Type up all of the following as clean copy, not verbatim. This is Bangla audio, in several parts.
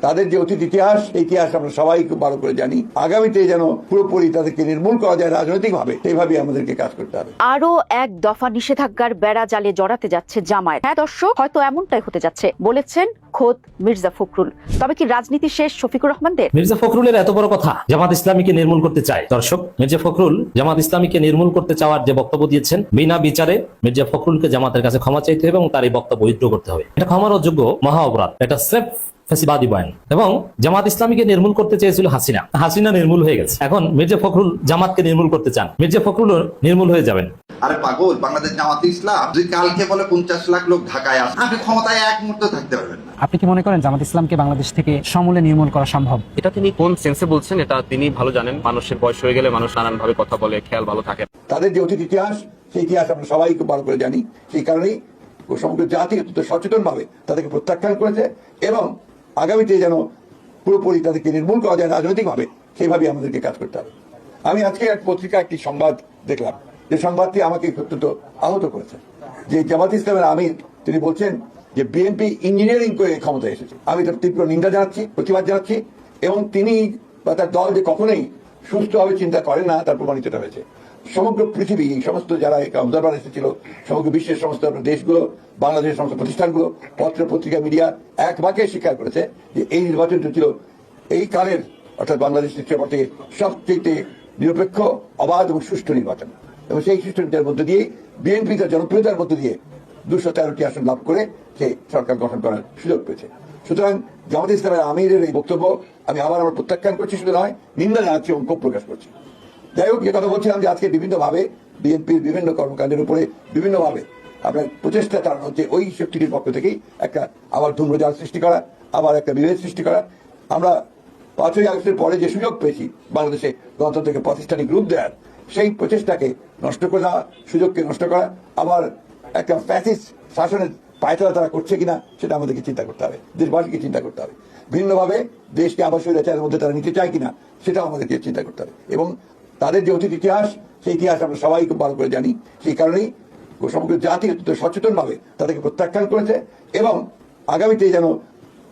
তাদের যে অতীত ইতিহাস, এই ইতিহাস আমরা সবাই খুব ভালো করে জানি। আগামীতে যেন পুরোপুরি তাদেরকে নির্মূল করা যায় রাজনৈতিকভাবে, সেইভাবে আমাদেরকে কাজ করতে হবে। আরো এক দফা নিষেধাজ্ঞার বেড়া জালে জড়াতে যাচ্ছে জামায়াত। হ্যাঁ দর্শক, হয়তো এমনটাই হতে যাচ্ছে বলেছেন খোদ মির্জা ফখরুল। তবে কি রাজনীতি শেষ শফিকুর রহমানদের? মির্জা ফখরুলের এত বড় কথা, জামাত ইসলামীকে নির্মূল করতে চায়। দর্শক, মির্জা ফখরুল জামাত ইসলামীকে নির্মূল করতে চাওয়ার যে বক্তব্য দিয়েছেন, বিনা বিচারে মির্জা ফখরুলকে জামাতের কাছে ক্ষমা চাইতে হবে এবং তার এই বক্তব্য উইথড্র করতে হবে। এটা ক্ষমার অযোগ্য মহা অপরাধ, এটা স্রেফ ফ্যাসিবাদী বয়ান। এবং জামাত ইসলামীকে নির্মূল করতে চেয়েছিল হাসিনা নির্মূল হয়ে গেছে। এখন মির্জা ফখরুল জামাতকে নির্মূল করতে চান, মির্জা ফখরুল নির্মূল হয়ে যাবেন। আরে পাগল, বাংলাদেশ জামাত ইসলাম যদি কালকে বলে 50 লাখ লোক ঢাকায় আসে, আপনি ক্ষমতায় এক মুহূর্তে থাকতে পারবেন না। আপনি কি মনে করেন জামাত ইসলামকে বাংলাদেশ থেকে সমূলে নির্মূল করা সম্ভব? এটা তিনি কোন সেন্সে বলছেন এটা তিনি ভালো জানেন। মানুষের বয়স হয়ে গেলে মানুষ নানান ভাবে কথা বলে, খেয়াল ভালো থাকে। তাদের যে অতীত ইতিহাস, সেই ইতিহাস আমরা সবাই খুব ভালো করে জানি। সেই কারণেই সমগ্র জাতি সচেতন ভাবে তাদেরকে প্রত্যাখ্যান করেছে এবং আগামীতে যেন পুরোপুরি তাদেরকে নির্মূল করা যায় রাজনৈতিকভাবে, সেইভাবে আমাদেরকে কাজ করতে হবে। আমি আজকে এক পত্রিকা একটি সংবাদ দেখলাম, যে সংবাদটি আমাকে অত্যন্ত আহত করেছে। যে জামাত ইসলামের আমির তিনি বলছেন যে বিএনপি ইঞ্জিনিয়ারিং করে ক্ষমতায় এসেছে। আমি তার তীব্র নিন্দা জানাচ্ছি, প্রতিবাদ জানাচ্ছি। এবং তিনি বা তার দল যে কখনোই সুস্থভাবে চিন্তা করেন না, তার প্রমাণিত হয়েছে। সমগ্র পৃথিবী, এই সমস্ত যারা অবজারভার এসেছিল, সমগ্র বিশ্বের সমস্ত দেশগুলো, বাংলাদেশের সমস্ত প্রতিষ্ঠানগুলো, পত্র পত্রিকা, মিডিয়া এক বাক্যে স্বীকার করেছে যে এই নির্বাচনটি ছিল এই কালের, অর্থাৎ বাংলাদেশ প্রেক্ষাপট থেকে সবচেয়ে নিরপেক্ষ, অবাধ এবং সুষ্ঠু নির্বাচন। এবং সেই সুষ্ঠু নির্বাচনের মধ্য দিয়ে বিএনপি তার জনপ্রিয়তার মধ্য দিয়ে 213টি আসন লাভ করে সে সরকার গঠন করার সুযোগ পেয়েছে। সুতরাং জামাত ইসলামের আমিরের এই বক্তব্য আমি আবার প্রত্যাখ্যান করছি, শুধু নয় নিন্দা জানাচ্ছি এবং ক্ষোভ প্রকাশ করছি। যাই হোক, যে কথা বলছিলাম যে আজকে বিভিন্নভাবে বিএনপির বিভিন্ন কর্মকাণ্ডের উপরে বিভিন্নভাবে আপনার প্রচেষ্টা চালানো হচ্ছে ওই শক্তিটির পক্ষ থেকেই একটা আবার ধূম্রজাল সৃষ্টি করা, আবার একটা বিভেদ সৃষ্টি করা। আমরা 5ই আগস্টের পরে যে সুযোগ পেয়েছি বাংলাদেশে গণতন্ত্রকে প্রাতিষ্ঠানিক রূপ দেওয়ার, সেই প্রচেষ্টাকে নষ্ট করে দেওয়া, সুযোগকে নষ্ট করা, আবার একটা ফ্যাসিস্ট শাসনের পায়তারা তারা করছে কিনা সেটা আমাদেরকে চিন্তা করতে হবে, দেশবাসীকে চিন্তা করতে হবে। ভিন্নভাবে দেশকে আবার স্বৈরাচারের মধ্যে তারা নিতে চায় কিনা সেটাও আমাদেরকে চিন্তা করতে হবে। এবং তাদের যে অতীত ইতিহাস, সেই ইতিহাস আমরা সবাই খুব ভালো করে জানি। সেই কারণেই সমগ্র জাতি সচেতন ভাবে তাদেরকে প্রত্যাখ্যান করেছে এবং আগামীতে যেন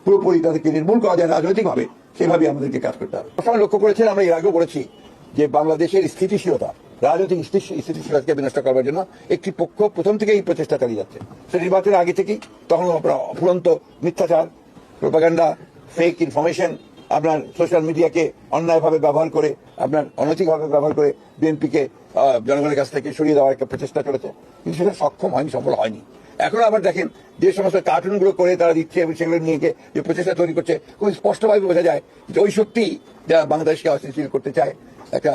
পুরোপুরি তাদেরকে নির্মূল করা যায় রাজনৈতিকভাবে, সেভাবে আমাদেরকে কাজ করতে হবে। সবাই লক্ষ্য করেছেন, আমরা এর আগেও বলেছি যে বাংলাদেশের স্থিতিশীলতা, রাজনৈতিক স্থিতিশীলতাকে বিনষ্ট করবার জন্য একটি পক্ষ প্রথম থেকেই এই প্রচেষ্টা চালিয়ে যাচ্ছে। সে নির্বাচনের আগে থেকেই তখন আপনার অফুরন্ত মিথ্যাচার, প্রোপাগান্ডা, ফেক ইনফরমেশন, আপনার সোশ্যাল মিডিয়াকে অন্যায়ভাবে ব্যবহার করে, আপনার অনৈতিকভাবে ব্যবহার করে বিএনপিকে জনগণের কাছ থেকে সরিয়ে দেওয়ার একটা প্রচেষ্টা চলেছে। কিন্তু সেটা সক্ষম হয়নি, সফল হয়নি। এখন আবার দেখেন যে সমস্ত কার্টুনগুলো করে তারা দিচ্ছে এবং সেগুলো নিয়ে যে প্রচেষ্টা তৈরি করছে, খুব স্পষ্টভাবে বোঝা যায় যে ওই শক্তি যারা বাংলাদেশকে অস্থিতিশীল করতে চায়, একটা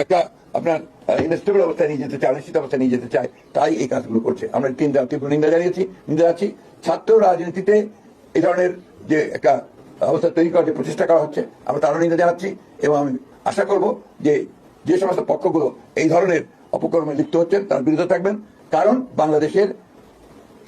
একটা আপনার ইনস্টেবল অবস্থায় নিয়ে যেতে চায়, অনিশ্চিত অবস্থায় নিয়ে যেতে চায়, তাই এই কাজগুলো করছে। আমরা তীব্র নিন্দা জানাচ্ছি। ছাত্র রাজনীতিতে এই ধরনের যে একটা অবস্থা তৈরি করার যে প্রচেষ্টা করা হচ্ছে, আমরা তারও নিন্দা জানাচ্ছি। এবং আমি আশা করব যে যে সমস্ত পক্ষগুলো এই ধরনের অপকর্মে লিপ্ত হচ্ছেন তার বিরুদ্ধে থাকবেন। কারণ বাংলাদেশের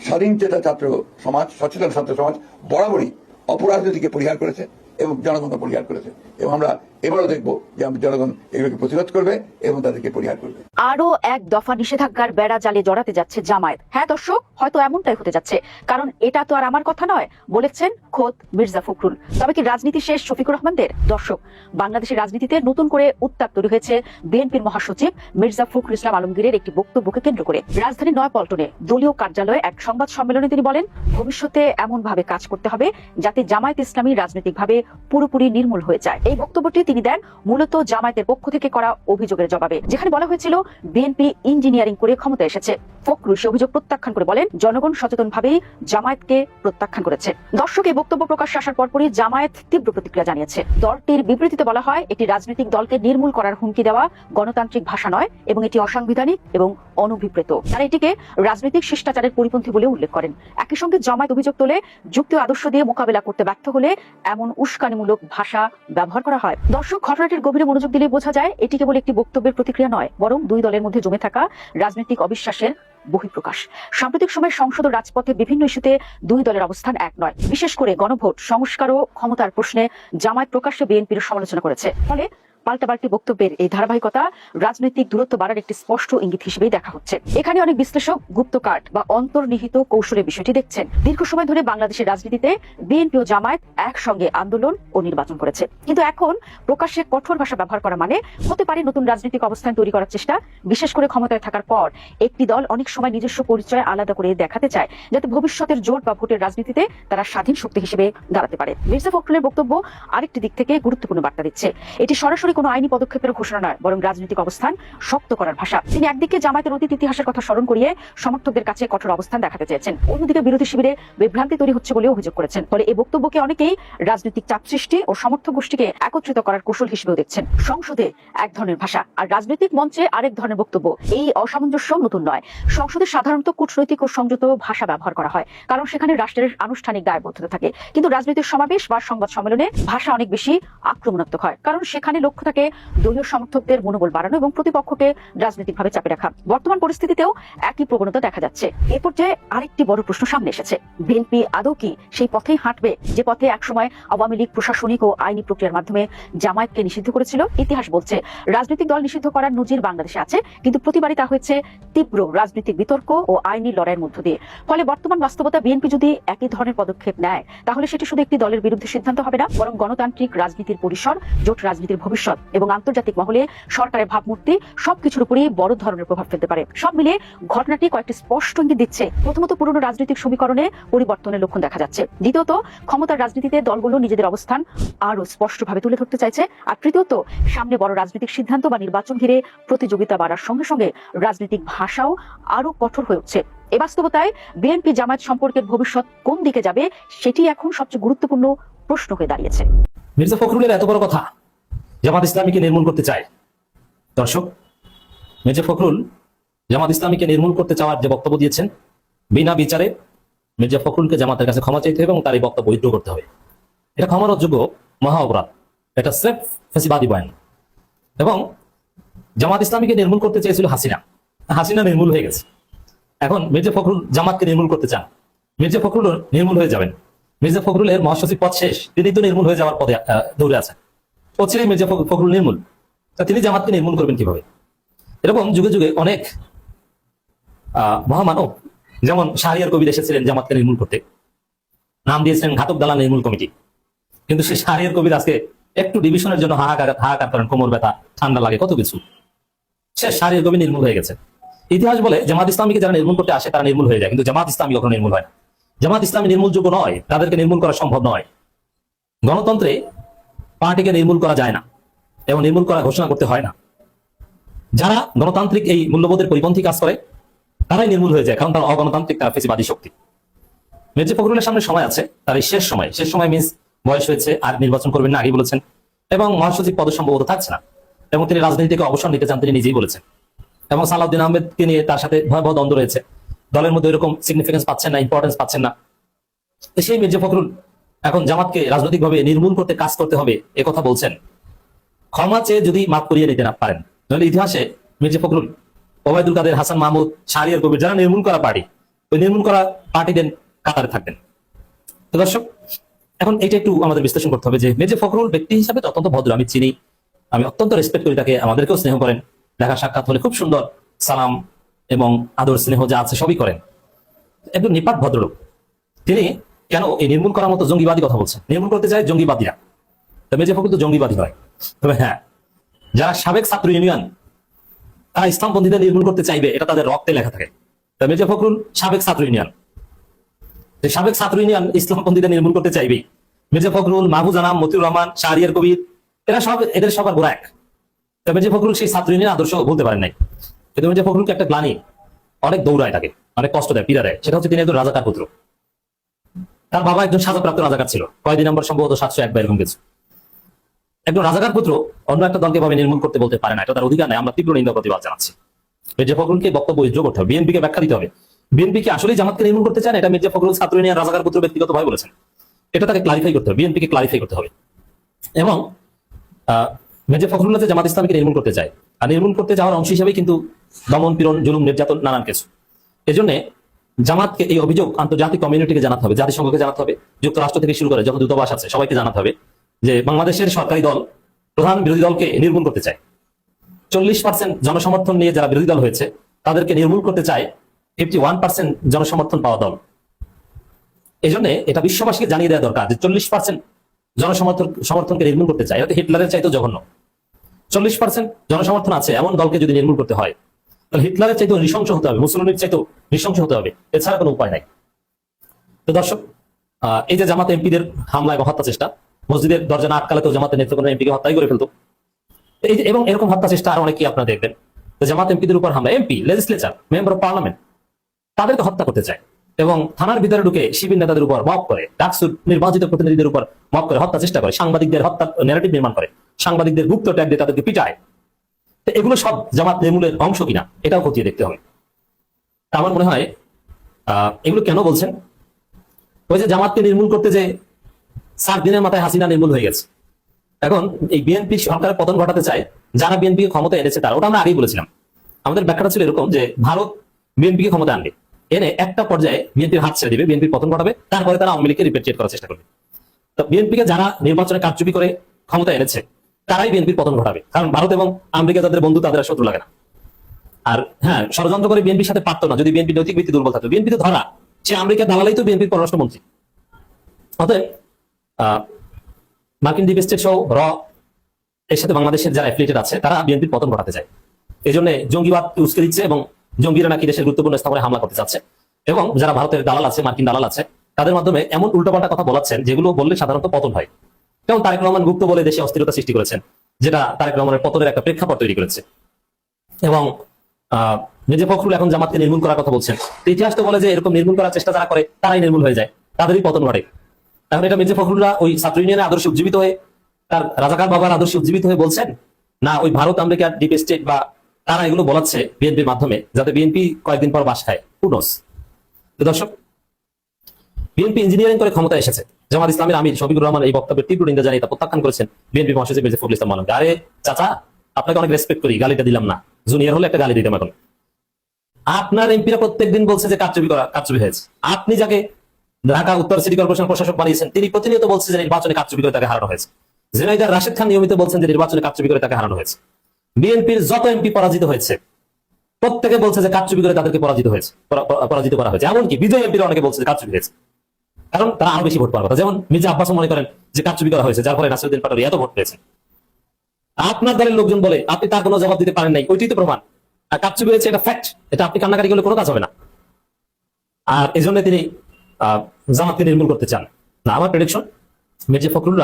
স্বাধীন চেতা ছাত্র সমাজ, সচেতন ছাত্র সমাজ বরাবরই অপরাজনীতিকে পরিহার করেছে এবং জনগণকে পরিহার করেছে। এবং আমরা এবারও দেখবো যে জনগণ এগুলোকে প্রতিরোধ করবে এবং তাদেরকে পরিহার করবে। আরো এক দফা নিষেধাজ্ঞার বেড়া জালে জড়াতে যাচ্ছে জামায়াত। হ্যাঁ দর্শক, হয়তো এমনটাই হতে যাচ্ছে, কারণ এটা তো আর আমার কথা নয়, বলেছেন খোদ মির্জা ফখরুল। তবে কি রাজনীতি শেষ শফিকুর রহমানদের? দর্শক, বাংলাদেশের রাজনীতিতে নতুন করে উত্তাপ তৈরি হয়েছে বিএনপির মহাসচিব মির্জা ফখরুল ইসলাম আলমগীরের একটি বক্তব্যকে কেন্দ্র করে। রাজধানীর নয়াপল্টনে দলীয় কার্যালয়ে এক সংবাদ সম্মেলনে তিনি বলেন, ভবিষ্যতে এমন ভাবে কাজ করতে হবে যাতে জামায়াত ইসলামী রাজনৈতিকভাবে পুরোপুরি নির্মূল হয়ে যায়। এই বক্তব্যটি তিনি দেন মূলত জামায়াতের পক্ষ থেকে করা অভিযোগের জবাবে, যেখানে বলা হয়েছিল বিএনপি ইঞ্জিনিয়ারিং করে ক্ষমতা এসেছে। ফখরুল সে অভিযোগ প্রত্যাখ্যান করে বলেন, জনগণ সচেতনভাবেই জামায়াতকে প্রত্যাখ্যান করেছে। দর্শক, এই বক্তব্য প্রকাশ্যে আসার পরপরই জামায়াত তীব্র প্রতিক্রিয়া জানিয়েছে। দলটির বিবৃতিতে বলা হয়, একটি রাজনৈতিক দলকে নির্মূল করার হুমকি দেওয়া গণতান্ত্রিক ভাষা নয় এবং এটি অসাংবিধানিক এবং অনভিপ্রেত। তারা এটিকে রাজনৈতিক শিষ্টাচারের পরিপন্থী বলে উল্লেখ করেন। একই সঙ্গে জামায়াত অভিযোগ তোলে, যুক্তি ও আদর্শ দিয়ে মোকাবেলা করতে ব্যর্থ হলে এমন উস্কানিমূলক ভাষা ব্যবহার করা হয়। দর্শক, ঘটনাটির গভীরে মনোযোগ দিলে বোঝা যায় এটি কেবল একটি বক্তব্যের প্রতিক্রিয়া নয়, বরং দুই দলের মধ্যে জমে থাকা রাজনৈতিক অবিশ্বাসের বহিঃপ্রকাশ। সাম্প্রতিক সময়ে সংসদ ও রাজপথে বিভিন্ন ইস্যুতে দুই দলের অবস্থান এক নয়। বিশেষ করে গণভোট, সংস্কার ও ক্ষমতার প্রশ্নে জামায়াত প্রকাশ্যে বিএনপির সমালোচনা করেছে। ফলে পাল্টাপাল্টি বক্তব্যের এই ধারাবাহিকতা রাজনৈতিক দূরত্ব বাড়ার একটি স্পষ্ট ইঙ্গিত হিসেবেই দেখা হচ্ছে। এখানে অনেক বিশ্লেষক গুপ্ত কার্ড বা অন্তর্নিহিত কৌশলের বিষয়টি দেখছেন। দীর্ঘ সময় ধরে বাংলাদেশের রাজনীতিতে বিএনপি ও জামায়াত একসঙ্গে আন্দোলন ও নির্বাচন করেছে, কিন্তু এখন প্রকাশ্যে কঠোর ভাষা ব্যবহার করা মানে হতে পারে নতুন রাজনৈতিক অবস্থান তৈরি করার চেষ্টা। বিশেষ করে ক্ষমতায় থাকার পর একটি দল অনেক সময় নিজস্ব পরিচয় আলাদা করে দেখাতে চায়, যাতে ভবিষ্যতের জোট বা ভোটের রাজনীতিতে তারা স্বাধীন শক্তি হিসেবে দাঁড়াতে পারে। মির্জা ফখরুলের বক্তব্য আরেকটি দিক থেকে গুরুত্বপূর্ণ বার্তা দিচ্ছে। এটি সরাসরি কোনো আইনি পদক্ষেপের ঘোষণা নয়, বরং রাজনৈতিক অবস্থান শক্ত করার ভাষা। তিনি একদিকে জামায়াতের অতীত ইতিহাসের কথা স্মরণ করিয়ে সমর্থকদের কাছে কঠোর অবস্থান দেখাতে চেয়েছেন, অন্যদিকে বিরোধী শিবিরে বিভ্রান্তি তৈরি হচ্ছে বলে অভিযোগ করেছেন। ফলে এই বক্তব্যকে অনেকেই রাজনৈতিক চাপ সৃষ্টি ও সমর্থক গোষ্ঠীকে একত্রিত করার কৌশল হিসেবেও দেখছেন। সংসদে এক ধরনের ভাষা আর রাজনৈতিক মঞ্চে আরেক ধরনের বক্তব্য, এই অসামঞ্জস্য নতুন নয়। সংসদে সাধারণত কূটনৈতিক ও সংযত ভাষা ব্যবহার করা হয়, কারণ সেখানে রাষ্ট্রের আনুষ্ঠানিক দায়বদ্ধতা থাকে। কিন্তু রাজনৈতিক সমাবেশ বা সংবাদ সম্মেলনে ভাষা অনেক বেশি আক্রমণাত্মক হয়, কারণ সেখানে লক্ষ্য থাকে দলীয় সমর্থকদের মনোবল বাড়ানো এবং প্রতিপক্ষকে রাজনৈতিকভাবে চাপে রাখা। বর্তমান পরিস্থিতিতেও একই প্রবণতা দেখা যাচ্ছে। এ পর্যায়ে আরেকটি বড় প্রশ্ন সামনে এসেছে, বিএনপি আদৌ কি সেই পথেই হাঁটবে যে পথে একসময় আওয়ামী লীগ প্রশাসনিক ও আইনি প্রক্রিয়ার মাধ্যমে জামায়াতকে নিষিদ্ধ করেছিল? ইতিহাস বলছে রাজনৈতিক দল নিষিদ্ধ করার নজির বাংলাদেশে আছে, কিন্তু প্রতিবারই তা হয়েছে তীব্র রাজনৈতিক বিতর্ক ও আইনি লড়াইয়ের মধ্য দিয়ে। ফলে বর্তমান বাস্তবতা, বিএনপি যদি একই ধরনের পদক্ষেপ নেয় তাহলে সেটি শুধু একটি দলের বিরুদ্ধে সিদ্ধান্ত হবে না, বরং গণতান্ত্রিক রাজনীতির পরিসর, জোট রাজনীতির ভবিষ্যৎ এবং আন্তর্জাতিক মহলে সরকারের ভাবমূর্তি সবকিছুর উপরই বড় ধরনের প্রভাব ফেলতে পারে। সব মিলিয়ে ঘটনাটি কয়েকটি স্পষ্ট ইঙ্গিত দিচ্ছে। প্রথমত, পুরনো রাজনৈতিক সমীকরণে পরিবর্তনের লক্ষণ দেখা যাচ্ছে। দ্বিতীয়ত, ক্ষমতার রাজনীতিতে দলগুলো নিজেদের অবস্থান আরো স্পষ্টভাবে তুলে ধরতে চাইছে। আর তৃতীয়ত, সামনে বড় রাজনৈতিক সিদ্ধান্ত বা নির্বাচন ঘিরে প্রতিযোগিতা বাড়ার সঙ্গে সঙ্গে রাজনৈতিক ভাষাও আরো কঠোর হয়ে উঠছে। এ বাস্তবতায় বিএনপি জামায়াত সম্পর্কের ভবিষ্যৎ কোন দিকে যাবে সেটি এখন সবচেয়ে গুরুত্বপূর্ণ প্রশ্ন হয়ে দাঁড়িয়েছে। মির্জা ফখরুলের এত বড় কথা, জামাত ইসলামীকে নির্মূল করতে চায়। দর্শক, মির্জা ফখরুল জামাত ইসলামীকে নির্মূল করতে চাওয়ার যে বক্তব্য দিয়েছেন, বিনা বিচারে মির্জা ফখরুলকে জামাতের কাছে ক্ষমা চাইতে হবে এবং তার এই বক্তব্য উইথড্র করতে হবে। এটা ক্ষমার অযোগ্য মহা অপরাধ, এটা স্রেফ ফ্যাসিবাদী বয়ান। এবং জামাত ইসলামীকে নির্মূল করতে চেয়েছিল হাসিনা নির্মূল হয়ে গেছে। এখন মির্জা ফখরুল জামাতকে নির্মূল করতে চান, মির্জা ফখরুল নির্মূল হয়ে যাবেন। মির্জা ফখরুলের মহাসচিব পদ শেষ, তিনি তো নির্মূল হয়ে যাওয়ার পদে দৌড়ে আছেন। অচিরেই মির্জা ফখরুল নির্মূল, তা তিনি জামাতকে নির্মূল করবেন কিভাবে? এরকম যুগে যুগে অনেক মহামানব, যেমন শাহরিয়ার কবির এসেছিলেন জামাতকে নির্মূল করতে, নাম দিয়েছিলেন ঘাতক দালাল নির্মূল কমিটি। কিন্তু সেই শাহরিয়ার কবির আজকে একটু ডিভিশনের জন্য হাহাকার করেন, কোমর ব্যথা, ঠান্ডা লাগে, কত কিছু। সে শাহরিয়ার কবির নির্মূল হয়ে গেছে। ইতিহাস বলে জামাত ইসলামীকে যারা নির্মূল করতে আসে তারা নির্মূল হয়ে যায়, কিন্তু জামাত ইসলামী কখনো নির্মূল হয় না। জামাত ইসলামী নির্মূলযোগ্য নয়, তাদেরকে নির্মূল করা সম্ভব নয়। গণতন্ত্রে পার্টিকে নির্মূল করা যায় না এবং নির্মূল করা ঘোষণা করতে হয় না। যারা গণতান্ত্রিক এই মূল্যবোধের পরিপন্থী কাজ করে তারাই নির্মূল হয়ে যায়, কারণ তারা অগণতান্ত্রিক, তারা ফ্যাসিবাদী শক্তি। মির্জা ফখরুলের সামনে সময় আছে, তার এই শেষ সময় মিন্স বয়স হয়েছে, আর নির্বাচন করবেন না আগেই বলেছেন, এবং মহাসচিব পদ সম্ভবত থাকছে না, এবং তিনি রাজনীতি থেকে অবসর নিতে চান, তিনি নিজেই বলেছেন। এবং সালাউদ্দিন আহমেদকে নিয়ে তার সাথে ভয়াবহ দ্বন্দ্ব রয়েছে, দলের মধ্যে এরকম সিগনিফিকেন্স পাচ্ছেন না, ইম্পর্টেন্স পাচ্ছেন না। সেই মির্জা ফখরুল এখন জামাতকে রাজনৈতিকভাবে নির্মূল করতে কাজ করতে হবে এ কথা বলছেন। ক্ষমা চেয়ে যদি মাফ করিয়ে নিতে না পারেন, তাহলে ইতিহাসে মির্জা ফখরুল, ওবায়দুল কাদের, হাসান মাহমুদ, শাহরিয়ার কবির, যারা নির্মূল করা পার্টি, ওই নির্মূল করা পার্টিদের কাতারে থাকবেন। তো দর্শক, এখন এটা একটু আমাদের বিশ্লেষণ করতে হবে যে মির্জা ফখরুল ব্যক্তি হিসাবে অত্যন্ত ভদ্র, আমি চিনি, আমি অত্যন্ত রেসপেক্ট করি তাকে, আমাদেরকেও স্নেহ করেন, দেখা সাক্ষাৎ হলে খুব সুন্দর সালাম এবং আদর স্নেহ যা আছে সবই করেন, একদম নিপাট ভদ্রলোক। তিনি কেন এই নির্মূল করার মতো জঙ্গিবাদী কথা বলছেন? নির্মূল করতে চায় জঙ্গিবাদীরা, তো মির্জা ফখরুল তো জঙ্গিবাদী নয়। তবে হ্যাঁ, যারা সাবেক ছাত্র ইউনিয়ন তারা ইসলামপন্থীদের নির্মূল করতে চাইবে, এটা তাদের রক্তে লেখা থাকে। তো মির্জা ফখরুল সাবেক ছাত্র ইউনিয়ন, সাবেক ছাত্র ইউনিয়ন ইসলামপন্থীদের নির্মূল করতে চাইবে। মির্জা ফখরুল, মাহবুজ আনাম, মতিউর রহমান, শাহরিয়ার কবির, এদের সবার গোড়া এক। তো মির্জা ফখরুল সেই ছাত্র ইউনিয়ন আদর্শ বলতে পারেন নাই, কিন্তু মির্জা ফখরুলকে একটা গ্লানি, অনেক দৌড়ায় তাকে, অনেক কষ্ট দেয়, পীড়া দেয়। সেটা হচ্ছে তিনি একজন রাজাকার পুত্র, তার বাবা একজন সাজাপ্রাপ্ত রাজাকার ছিল, কয়েকদিন নম্বর সম্ভবত 701 বা এরকম কিছু। একজন রাজাকার পুত্র অন্য একটা দলকে ভাবে নির্মূল করতে বলতে পারে না, এটা তার অধিকার নেই। আমরা তীব্র নিন্দা প্রতিবাদ জানাচ্ছি। মির্জা ফখরুলকে বক্তব্য উইথড্র করতে হবে, বিএনপিকে ব্যাখ্যা দিতে হবে। বিএনপি কি আসলেই জামাতকে নির্মূল করতে চান? এটা মির্জা ফখরুল ছাত্র ইউনিয়ন রাজাকার পুত্র ব্যক্তিগত ভাবে বলেছেন, এটা তাকে ক্লারিফাই করতে হবে, বিএনপিকে ক্লারিফাই করতে হবে। এবং মির্জা ফখরুল যে জামাত ইসলামীকে নির্মূল করতে চায়, আর নির্মূল করতে যাওয়ার অংশ হিসেবে কিন্তু দমন, পীড়ন, জুলুম, নির্যাতন, নানান কিছু। এজন্য জামাতকে এই অভিযোগ আন্তর্জাতিক কমিউনিটিকে জানাতে হবে, জাতিসংঘকে জানাতে হবে, যুক্তরাষ্ট্র থেকে শুরু করে যত দূতাবাস আছে সবাইকে জানাতে হবে যে বাংলাদেশের সরকারি দল প্রধান বিরোধী দলকে নির্মূল করতে চায়। 40% জনসমর্থন নিয়ে যারা বিরোধী দল হয়েছে তাদেরকে নির্মূল করতে চায় 51% জনসমর্থন পাওয়া দল। এই জন্য এটা বিশ্ববাসীকে জানিয়ে দেওয়া দরকার যে 40% জনসমর্থনকে নির্মূল করতে চায়, এটা হিটলারের চাইতেও জঘন্য। 40% জনসমর্থন আছে এমন দলকে যদি নির্মূল করতে হয় তাহলে হিটলারের চাইতেও নৃশংস হতে হবে, মুসলিমের চাইতেও নৃশংস হতে হবে, এছাড়া কোনো উপায় নাই। তো দর্শক, এই যে জামাত এমপিদের হামলা এবং হত্যা চেষ্টা, মসজিদের দরজা না আটকালেও জামাতের নেতৃত্ব এমপিকে হত্যাই করে ফেলতো। এই যে এবং এরকম হত্যা চেষ্টা আর অনেকেই আপনারা দেখবেন জামাত এমপিদের উপর হামলা, MP, legislature, member of parliament, তাদেরকে হত্যা করতে চায় এবং থানার ভিতরে ঢুকে শিবির নেতাদের উপর মব করে, ডাকসুর নির্বাচিত প্রতিনিধিদের উপর মব করে হত্যা চেষ্টা করে, সাংবাদিকদের হত্যা ন্যারেটিভ নির্মাণ করে, সাংবাদিকদের গুপ্ত ট্যাগ দিয়ে তাদেরকে পিটায়। তো এগুলো সব জামাত নির্মূলের অংশ কিনা এটাও খতিয়ে দেখতে হবে। আমার মনে হয় এগুলো কেন বলছেন, ওই যে জামাতকে নির্মূল করতে যে 7 দিনের মাথায় হাসিনা নির্মূল হয়ে গেছে, এখন এই বিএনপি সরকারের পতন ঘটাতে চায় যারা বিএনপি ক্ষমতা এনেছে তারা। ওটা আমরা আগেই বলেছিলাম। আমাদের ব্যাখ্যাটা ছিল এরকম যে ভারত বিএনপিকে ক্ষমতা আনবে, এনে একটা পর্যায়ে বিএনপির হাত ছেড়ে দিবে, বিএনপির পতন ঘটাবে, তারপরে তারা আওয়ামী লীগকে রিপেট্রিয়েট করার চেষ্টা করবে। তো বিএনপিকে যারা নির্বাচনে কারচুপি করে ক্ষমতা এনেছে তারাই বিএনপির পতন ঘটাবে, কারণ ভারত এবং আমেরিকা যাদের বন্ধু তাদের শত্রু লাগে না। আর হ্যাঁ, ষড়যন্ত্র করে বিএনপির সাথে পারতো না যদি বিএনপি নৈতিক ভিত্তি দুর্বল থাকতো। বিএনপি তো ধরা, সে আমেরিকা দালালাই তো বিএনপির পররাষ্ট্রমন্ত্রী। অতএব মার্কিন ডিপ স্টেট সহ র এর সাথে বাংলাদেশের যারা অ্যাফিলিয়েটেড আছে তারা বিএনপির পতন ঘটাতে চায়। এই জন্য জঙ্গিবাদ উস্কে দিচ্ছে এবং জঙ্গিরা নাকি দেশের গুরুত্বপূর্ণ স্থাপনে হামলা করতে চাচ্ছে, এবং যারা ভারতের দালাল আছে, মার্কিন দালাল আছে, তাদের মাধ্যমে এমন উল্টোপাল্টা কথা বলাচ্ছেন যেগুলো বললে সাধারণত পতন হয়। যেমন তারেক রহমান গুপ্ত বলে দেশে অস্থিরতা সৃষ্টি করেছেন, যেটা তারেক রহমানের পতনের একটা প্রেক্ষাপট তৈরি করেছে। এবং মির্জা ফখরুল এখন জামাতকে নির্মূল করার কথা বলছেন। ইতিহাস তো বলে যে এরকম নির্মূল করার চেষ্টা যারা করে তারাই নির্মূল হয়ে যায়, তাদেরই পতন ঘটে। এখন এটা মির্জা ফখরুলরা ওই ছাত্র ইউনিয়নের আদর্শে উজ্জীবিত হয়ে, তার রাজাকার বাবার আদর্শে উজ্জীবিত হয়ে বলছেন, না ওই ভারত আমেরিকার ডিপ স্টেট বা তারা এগুলো বলাচ্ছে বিএনপির মাধ্যমে যাতে বিএনপি কয়েকদিন পর বাস খায়? কুডোস। দর্শক, বিএনপি ইঞ্জিনিয়ারিং করে ক্ষমতা এসেছে। জামাত ইসলামের আমির শফিকুর রহমান এই বক্তব্যের তীব্র নিন্দা জানিয়ে তা প্রত্যাখ্যান করেছেন বিএনপি মহাসচিব মির্জা ফখরুল ইসলাম মানবকে। আরে চাচা, আপনাকে অনেক রেসপেক্ট করি, গালিটা দিলাম না, জুনিয়র হলে একটা গালি দিতাম। এখন আপনার এমপিরা প্রত্যেকদিন বলছে যে কারচুপি হয়েছে। আপনি যাকে ঢাকা উত্তর সিটি কর্পোরেশন প্রশাসক বানিয়েছেন তিনি প্রতিনিয়ত বলছে যে নির্বাচনে কারচুপি করে তাকে হারানো হয়েছে। জেনাইদার রাশেদ খান নিয়মিত বলছেন যে নির্বাচনে কারচুপি করে তাকে হারানো হয়েছে। বিএনপির যত এমপি পরাজিত হয়েছে প্রত্যেকে বলছে যে কারচুপি করে তাদেরকে পরাজিত করা হয়েছে। এমনকি বিজয় এমপিরা অনেকে বলছে যে কারচুপি হয়েছে, কারণ তারা আরো বেশি ভোট পাওয়ার কথা। যেমন মির্জা আব্বাস মনে করেন যে কারচুপি করা হয়েছে, যার ফলে নাসিরউদ্দিন পাটোয়ারি এত ভোট পেয়েছে। আপনার দলের লোকজন বলে আপনি তার কোনো জবাব দিতে পারেন নাই, ওইটাই তো প্রমাণ। আর কারচুপি হয়েছে এটা ফ্যাক্ট, এটা আপনি কান্নাকারি করলে কোনো কাজ হবে না। আর এই জন্য তিনি জামাতকে নির্মূল করতে চান না। আমার প্রেডিকশন, মির্জা ফখরুল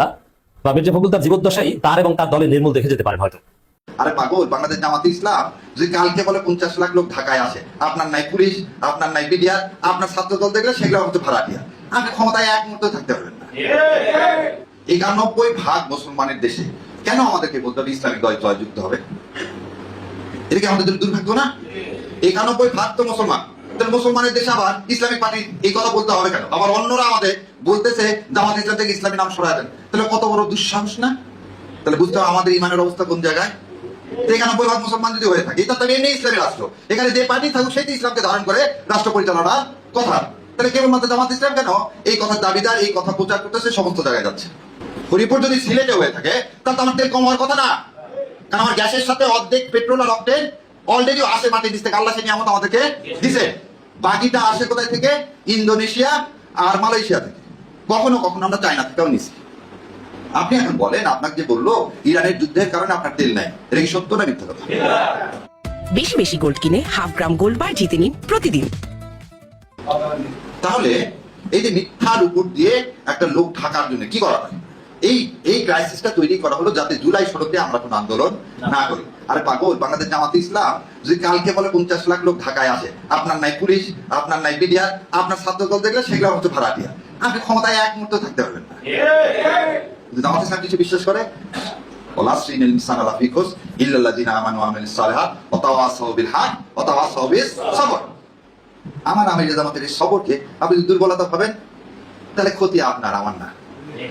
তার জীবদ্দশাই তার এবং তার দলের নির্মূল দেখে যেতে পারেন হয়তো। আরে পাগল, বাংলাদেশ জামাতে ইসলাম যদি কালকে বলে 50 লাখ লোক ঢাকায় আসে, আপনার নাই পুলিশ, আপনার নাই বিডিআর, আপনার ছাত্র দল দেখলে সেগুলো হচ্ছে ভাড়াটিয়া, আপনি ক্ষমতায় এক মুহূর্তে থাকতে পারবেন না। 91% মুসলমানের দেশে কেন আমাদেরকে বলতে হবে ইসলামিক দল জয়যুক্ত হবে? এটা কি আমাদের দুর্ভাগ্য না? 91% তো মুসলমান, তাহলে মুসলমানের দেশে আবার ইসলামিক পার্টি এই কথা বলতে হবে কেন? আবার অন্যরা আমাদের বলতেছে জামাত ইসলাম থেকে ইসলামী নাম সরায় দেন, তাহলে কত বড় দুঃসাহস না? তাহলে বুঝতে হবে আমাদের ইমানের অবস্থা কোন জায়গায়। 91% মুসলমান যদি হয়ে থাকে, এটা তাহলে এমনি ইসলামী রাষ্ট্র, এখানে যে পার্টি থাকুক সেটি ইসলামকে ধারণ করে রাষ্ট্র পরিচালনার কথা। তাহলে কেবলমাত্র জামাত ইসলাম কেন এই কথার দাবিদার, এই কথা প্রচার করতেছে, সমস্ত জায়গায় যাচ্ছে। হরিপুর যদি সিলেটে হয়ে থাকে তাহলে আমার তেল কম হওয়ার কথা না, কারণ আমার গ্যাসের সাথে অর্ধেক পেট্রোল আর অকটেন অলরেডি আসে মাটি দিচ্ছে, আল্লাহ সে নিয়ামত আমাদেরকে দিছে। বাকিটা আসে কোথায় থেকে? ইন্দোনেশিয়া আর মালয়েশিয়া থেকে, কখনো কখনো আমরা চায়না থেকেও নিচ্ছি। আপনি এখন বলেন, আপনাকে যে বললো ইরানের যুদ্ধের কারণে আপনার তেল নাই, এটা কি সত্য না মিথ্যা কথা? বেশি বেশি গোল্ড কিনে হাফ গ্রাম গোল্ড বার জিতে নিন প্রতিদিন। তাহলে এই যে মিথ্যার উপর দিয়ে একটা লোক ঢাকার জন্য কি করা হয়? এই ক্রাইসিসটা তৈরি করা হলো যাতে জুলাই সড়কে আমরা কোনো আন্দোলন না করি। আরে পাগল, বাংলাদেশ জামাতে ইসলাম যদি কালকে বলে 50 লাখ লোক ঢাকায় আসে, আপনার নাই পুলিশ, আপনার নাই বিডিআর, আপনার ছাত্র দল দেখলে সেগুলো হচ্ছে ভাড়াটিয়া, আপনি ক্ষমতায় এক মুহূর্তে থাকতে পারবেন না। জামাত ইসলাম কিছু বিশ্বাস করে, আমার আমির জামাতের এই সবরকে আপনি যদি দুর্বলতা ভাবেন তাহলে ক্ষতি আপনার, আমার না।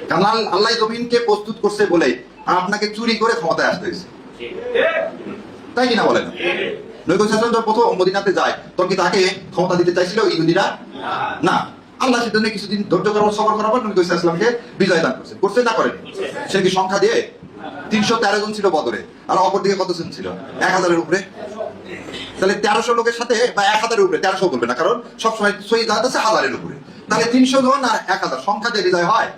কারণ আল্লাহ জমিনকে প্রস্তুত করছে বলে আপনাকে চুরি করে ক্ষমতায় আসতে হয়েছে, তাই কিনা বলেন? নবী সাল্লাল্লাহু আলাইহি ওয়াসাল্লাম প্রথম মদিনাতে যায় তখন কি তাকে ক্ষমতা দিতে চাইছিল ইহুদিরা? না, আল্লাহ সেজন্য কিছুদিন ধৈর্য করার, সবর করার পর নবী সাল্লাল্লাহু আলাইহি ওয়াসাল্লামকে বিজয় দান করছে। করছে না করেন? সে কি সংখ্যা দিয়ে? 313 জন ছিল বদরে, আর অপরদিকে কত জন ছিল? 1000-এর উপরে। তাহলে 1300 লোকের সাথে, বা 1000-এর উপরে, 1300 বলবে না, কারণ সবসময় সহিহ আছে 1000-এর উপরে। তাহলে 300 জন আর 1000 সংখ্যা যে হৃদয় হয়,